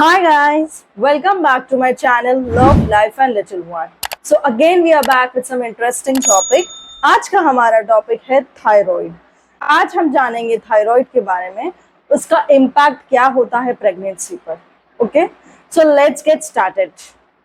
Hi guys, welcome back to my channel Love, Life and Little One. So again we are back with some interesting topic. आज का हमारा topic है thyroid. आज हम जानेंगे thyroid के बारे में, उसका इम्पैक्ट क्या होता है प्रेगनेंसी पर। Okay, so let's get started.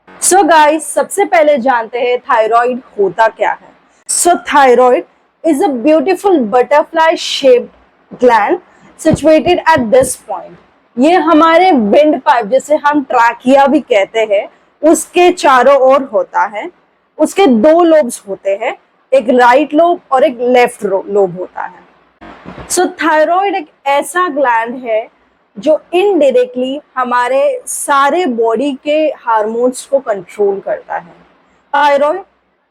So guys, सबसे पहले जानते हैं थायराइड होता क्या है। So thyroid is a beautiful butterfly shaped gland situated at this point. ये हमारे विंड पाइप, जिसे हम ट्रैकिया भी कहते हैं, उसके चारों ओर होता है। उसके दो लोब्स होते हैं, एक राइट लोब और एक लेफ्ट लोब होता है। सो थायराइड एक ऐसा ग्लैंड है जो इनडायरेक्टली हमारे सारे बॉडी के हार्मोन्स को कंट्रोल करता है। थायराइड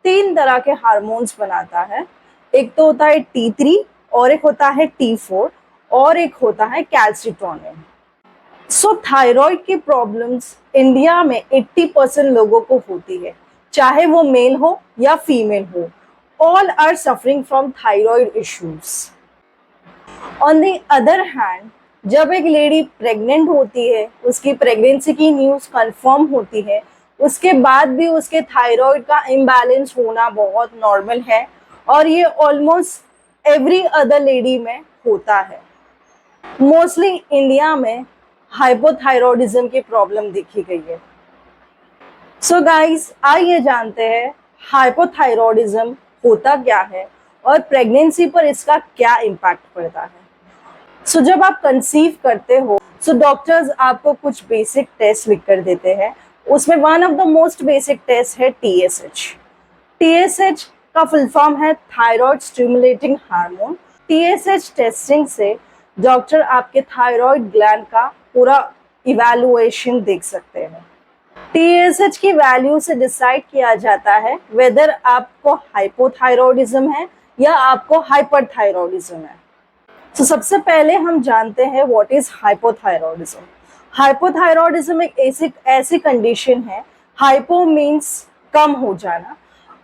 3 तरह के हार्मोन्स बनाता है। एक तो होता है T3 और एक होता है T4 और एक होता है कैल्सिटोनिन। सो थायराइड की प्रॉब्लम्स इंडिया में 80% लोगों को होती है, चाहे वो मेल हो या फीमेल हो। All are suffering from thyroid issues. On the other hand, जब एक लेडी प्रेग्नेंट होती है, उसकी प्रेगनेंसी की न्यूज़ कंफर्म होती है, उसके बाद भी उसके थायराइड का इम्बैलेंस होना बहुत नॉर्मल है और ये ऑलमोस्ट एवरी अदर लेडी में होता है। मोस्टली इंडिया में हाइपोथायरॉयडिज्म की प्रॉब्लम देखी गई है। सो गाइस, आइए जानते हैं हाइपोथायरॉयडिज्म होता क्या है और प्रेगनेंसी पर इसका क्या इम्पैक्ट पड़ता है। सो जब आप कंसीव करते हो, सो डॉक्टर्स आपको कुछ बेसिक टेस्ट लिख कर देते हैं। उसमें one of the most basic test है TSH। TSH का फुल फॉर्म है thyroid stimulating hormone. TSH testing से डॉक्टर आपके थायराइड ग्लैंड का पूरा इवैल्यूएशन देख सकते हैं। TSH की वैल्यू से डिसाइड किया जाता है वेदर आपको हाइपोथायरॉयडिज्म है या आपको हाइपरथायरॉयडिज्म है। तो सबसे पहले हम जानते हैं व्हाट इज हाइपोथायरॉयडिज्म। हाइपोथायरॉयडिज्म एक ऐसी कंडीशन है, हाइपो मीन्स कम हो जाना,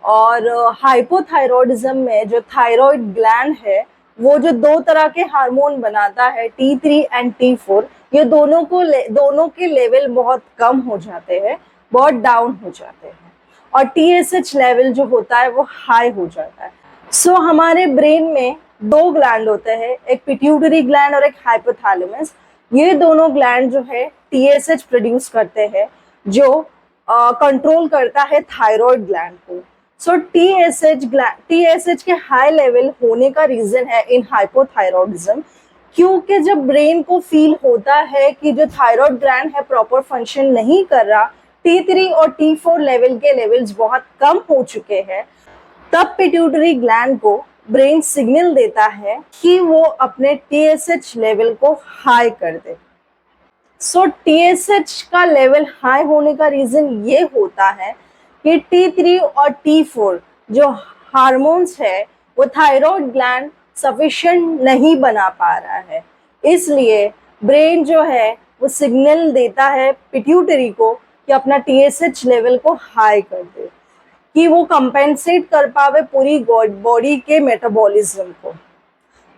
और हाइपोथायरॉयडिज्म में जो थायराइड ग्लैंड है वो जो 2 तरह के हार्मोन बनाता है, T3 एंड T4, ये दोनों के लेवल बहुत कम हो जाते हैं, बहुत डाउन हो जाते हैं, और TSH लेवल जो होता है वो हाई हो जाता है। सो हमारे ब्रेन में 2 ग्लैंड होते हैं, एक पिट्यूटरी ग्लैंड और एक हाइपोथैलेमस। ये दोनों ग्लैंड जो है TSH प्रोड्यूस करते हैं, जो कंट्रोल करता है थायराइड ग्लैंड को। सो TSH के हाई लेवल होने का रीजन है इन हाइपोथायरॉयडिज्म, क्योंकि जब ब्रेन को फील होता है कि जो थायराइड ग्लैंड है प्रॉपर फंक्शन नहीं कर रहा, T3 और T4 लेवल के लेवल्स बहुत कम हो चुके हैं, तब पिट्यूटरी ग्लैंड को ब्रेन सिग्नल देता है कि वो अपने TSH लेवल को हाई कर दे। सो TSH का लेवल हाई होने का रीजन ये होता है कि T3 और T4 जो हार्मोन्स है वो थायराइड ग्लैंड सफिशिएंट नहीं बना पा रहा है, इसलिए ब्रेन जो है वो सिग्नल देता है पिट्यूटरी को कि अपना TSH लेवल को हाई कर दे, कि वो कंपेंसेट कर पावे पूरी बॉडी के मेटाबॉलिज्म को।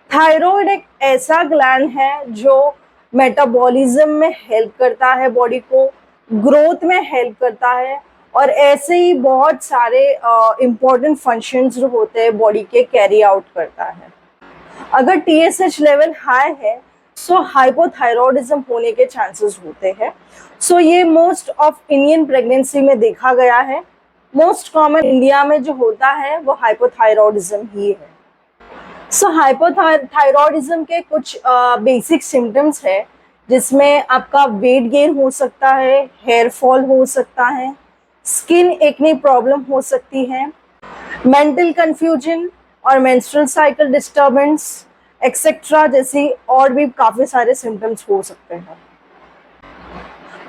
थायराइड एक ऐसा ग्लैंड है जो मेटाबॉलिज्म में हेल्प करता है, बॉडी को ग्रोथ में हेल्प करता है, और ऐसे ही बहुत सारे इम्पोर्टेंट फंक्शंस जो होते हैं बॉडी के कैरी आउट करता है। अगर TSH लेवल हाई है सो हाइपोथायरॉयडिज्म होने के चांसेस होते हैं। सो ये मोस्ट ऑफ इंडियन प्रेगनेंसी में देखा गया है। मोस्ट कॉमन इंडिया में जो होता है वो हाइपोथायरॉयडिज्म ही है। सो हाइपोथायरॉयडिज्म के कुछ बेसिक सिम्टम्स है, जिसमें आपका वेट गेन हो सकता है, हेयर फॉल हो सकता है, स्किन एक्ने प्रॉब्लम हो सकती है, मेंटल कंफ्यूजन और मेंस्ट्रुअल साइकिल डिस्टर्बेंस एक्सेट्रा जैसी और भी काफ़ी सारे सिम्टम्स हो सकते हैं।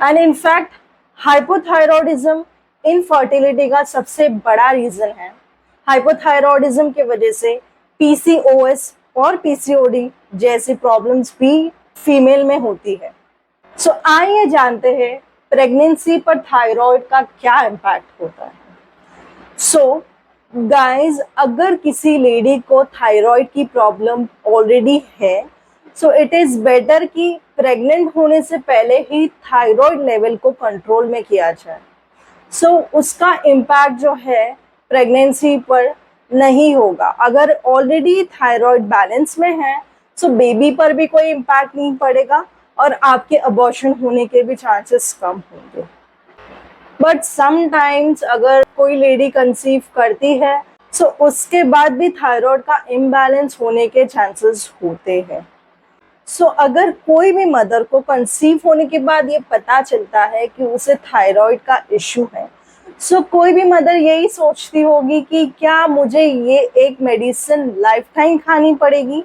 एंड इनफैक्ट हाइपोथायरॉयडिज्म इनफर्टिलिटी का सबसे बड़ा रीज़न है। हाइपोथायरॉयडिज्म की वजह से PCOS और PCOD जैसी प्रॉब्लम्स भी फीमेल में होती है। सो आइए जानते हैं प्रेगनेंसी पर थायराइड का क्या इम्पैक्ट होता है। सो गाइस, अगर किसी लेडी को थायराइड की प्रॉब्लम ऑलरेडी है सो इट इज़ बेटर कि प्रेग्नेंट होने से पहले ही थायराइड लेवल को कंट्रोल में किया जाए। सो उसका इम्पैक्ट जो है प्रेगनेंसी पर नहीं होगा। अगर ऑलरेडी थायराइड बैलेंस में है सो बेबी पर भी कोई इम्पैक्ट नहीं पड़ेगा और आपके अबॉर्शन होने के भी चांसेस कम होंगे। बट समटाइम्स अगर कोई लेडी कंसीव करती है सो उसके बाद भी थायराइड का इम्बैलेंस होने के चांसेस होते हैं। सो अगर कोई भी मदर को कंसीव होने के बाद ये पता चलता है कि उसे थायराइड का इश्यू है, सो कोई भी मदर यही सोचती होगी कि क्या मुझे ये एक मेडिसिन लाइफ टाइम खानी पड़ेगी।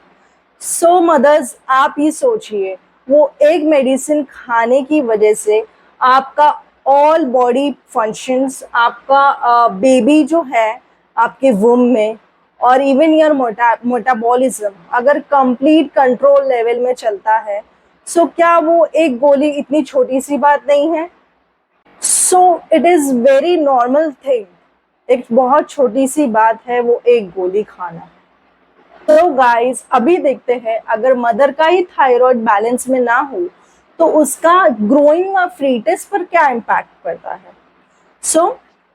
सो मदर्स आप ये सोचिए, वो एक मेडिसिन खाने की वजह से आपका ऑल बॉडी फंक्शंस, आपका बेबी जो है आपके वुम में और इवन योर मेटाबॉलिज्म अगर कंप्लीट कंट्रोल लेवल में चलता है, सो क्या वो एक गोली इतनी छोटी सी बात नहीं है। So it is very normal thing, एक बहुत छोटी सी बात है वो एक गोली खाना। तो गाइस अभी देखते हैं, अगर मदर का ही थायराइड बैलेंस में ना हो तो उसका ग्रोइंग और फीटस पर क्या इम्पैक्ट पड़ता है। सो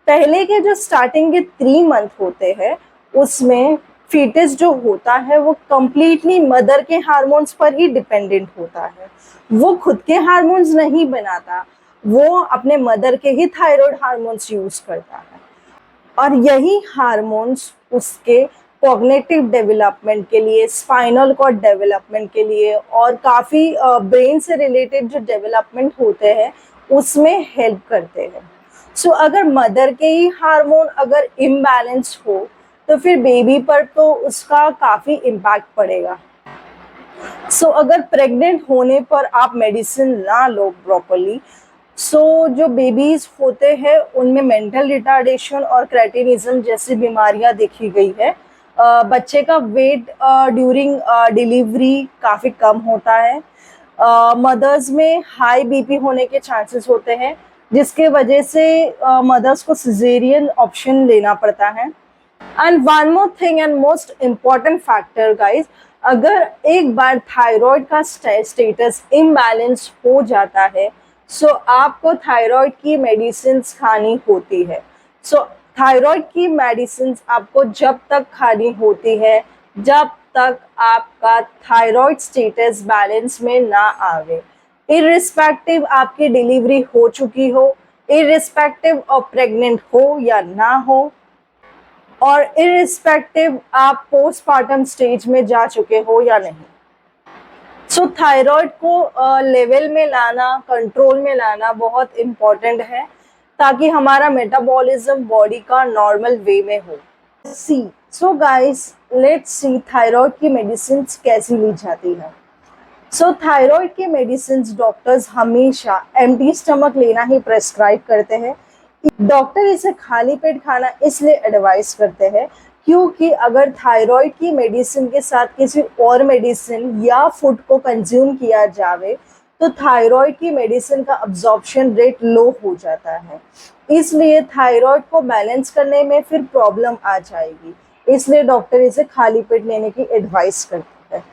पहले के जो स्टार्टिंग के 3 मंथ होते हैं उसमें फीटस जो होता है वो कम्प्लीटली मदर के हार्मोन्स पर ही डिपेंडेंट होता है। वो खुद के हार्मोन्स नहीं बनाता, वो अपने मदर के ही थायराइड हार्मोन्स यूज करता है और यही हार्मोन्स उसके कॉग्निटिव डेवलपमेंट के लिए, स्पाइनल कॉर्ड डेवलपमेंट के लिए और काफ़ी ब्रेन से रिलेटेड जो डेवलपमेंट होते हैं उसमें हेल्प करते हैं। सो अगर मदर के ही हार्मोन अगर इम्बैलेंस हो तो फिर बेबी पर तो उसका काफ़ी इम्पैक्ट पड़ेगा। सो अगर प्रेग्नेंट होने पर आप मेडिसिन ना लो प्रॉपरली, सो जो बेबीज होते हैं उनमें मेंटल रिटार्डेशन और क्रेटिनिज्म जैसी बीमारियां देखी गई है। बच्चे का वेट ड्यूरिंग डिलीवरी काफ़ी कम होता है। मदर्स में हाई बीपी होने के चांसेस होते हैं जिसके वजह से मदर्स को सिजेरियन ऑप्शन लेना पड़ता है। And one more thing and most important factor guys, अगर एक बार थायराइड का स्टेटस इम्बैलेंस हो जाता है सो आपको थायराइड की मेडिसिन खानी होती है। सो थायराइड की मेडिसिन आपको जब तक खानी होती है जब तक आपका थायराइड स्टेटस बैलेंस में ना आवे, इररिस्पेक्टिव आपकी डिलीवरी हो चुकी हो, इररिस्पेक्टिव ऑफ प्रेग्नेंट हो या ना हो और इररिस्पेक्टिव आप पोस्टपार्टम स्टेज में जा चुके हो या नहीं। सो थायराइड को लेवल में लाना, कंट्रोल में लाना बहुत इम्पॉर्टेंट है ताकि हमारा मेटाबॉलिज्म बॉडी का नॉर्मल वे में हो। So guys let's see thyroid की मेडिसिन कैसी ली जाती है। सो थायराइड की मेडिसिन डॉक्टर्स हमेशा एम्प्टी स्टमक लेना ही प्रेस्क्राइब करते हैं। डॉक्टर इसे खाली पेट खाना इसलिए एडवाइस करते हैं क्योंकि अगर थायराइड की मेडिसिन के साथ किसी और मेडिसिन या फूड को कंज्यूम किया जावे तो थायराइड की मेडिसिन का अब्जॉर्प्शन रेट लो हो जाता है, इसलिए थायराइड को बैलेंस करने में फिर प्रॉब्लम आ जाएगी, इसलिए डॉक्टर इसे खाली पेट लेने की एडवाइस करते हैं।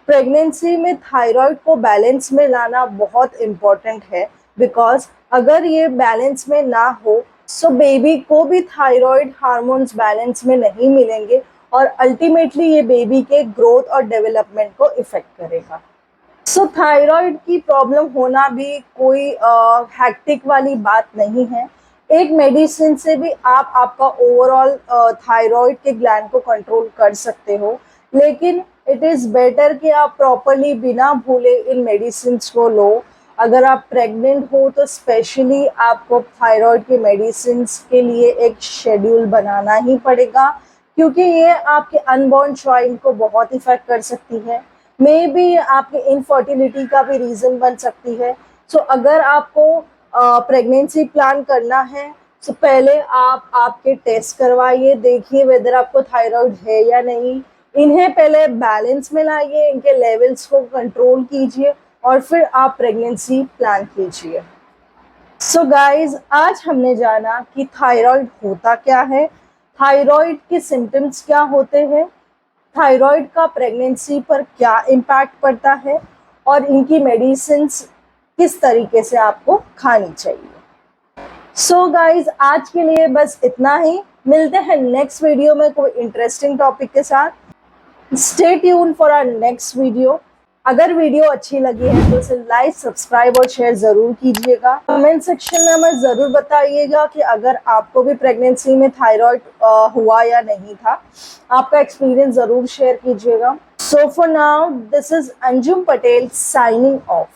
प्रेगनेंसी में थायराइड को बैलेंस में लाना बहुत इम्पॉर्टेंट है बिकॉज अगर ये बैलेंस में ना हो सो बेबी को भी थायराइड हार्मोन्स बैलेंस में नहीं मिलेंगे और अल्टीमेटली ये बेबी के ग्रोथ और डेवलपमेंट को इफेक्ट करेगा। सो थायराइड की प्रॉब्लम होना भी कोई हैक्टिक वाली बात नहीं है। एक मेडिसिन से भी आप आपका ओवरऑल थायराइड के ग्लैंड को कंट्रोल कर सकते हो, लेकिन इट इज़ बेटर कि आप प्रॉपरली बिना भूले इन मेडिसिन को लो। अगर आप प्रेग्नेंट हो तो स्पेशली आपको थायराइड की मेडिसिन के लिए एक शेड्यूल बनाना ही पड़ेगा क्योंकि ये आपके अनबॉर्न चाइल्ड को बहुत इफेक्ट कर सकती है, मे बी आपके इनफर्टिलिटी का भी रीज़न बन सकती है। सो अगर आपको प्रेगनेंसी प्लान करना है तो पहले आप आपके टेस्ट करवाइए, देखिए वेदर आपको थायराइड है या नहीं, इन्हें पहले बैलेंस में लाइए, इनके लेवल्स को कंट्रोल कीजिए और फिर आप प्रेगनेंसी प्लान कीजिए। सो गाइज आज हमने जाना कि थायराइड होता क्या है, थायराइड के सिम्टम्स क्या होते हैं, थायराइड का प्रेगनेंसी पर क्या इम्पैक्ट पड़ता है और इनकी मेडिसिन्स किस तरीके से आपको खानी चाहिए। सो गाइज, आज के लिए बस इतना ही। मिलते हैं नेक्स्ट वीडियो में कोई इंटरेस्टिंग टॉपिक के साथ। Stay tune for our next video. अगर वीडियो अच्छी लगी है तो इसे लाइक, सब्सक्राइब और शेयर जरूर कीजिएगा। कमेंट सेक्शन में हमें जरूर बताइएगा कि अगर आपको भी प्रेगनेंसी में थायराइड हुआ या नहीं था। आपका एक्सपीरियंस जरूर शेयर कीजिएगा। So for now, this is Anjum Patel signing off.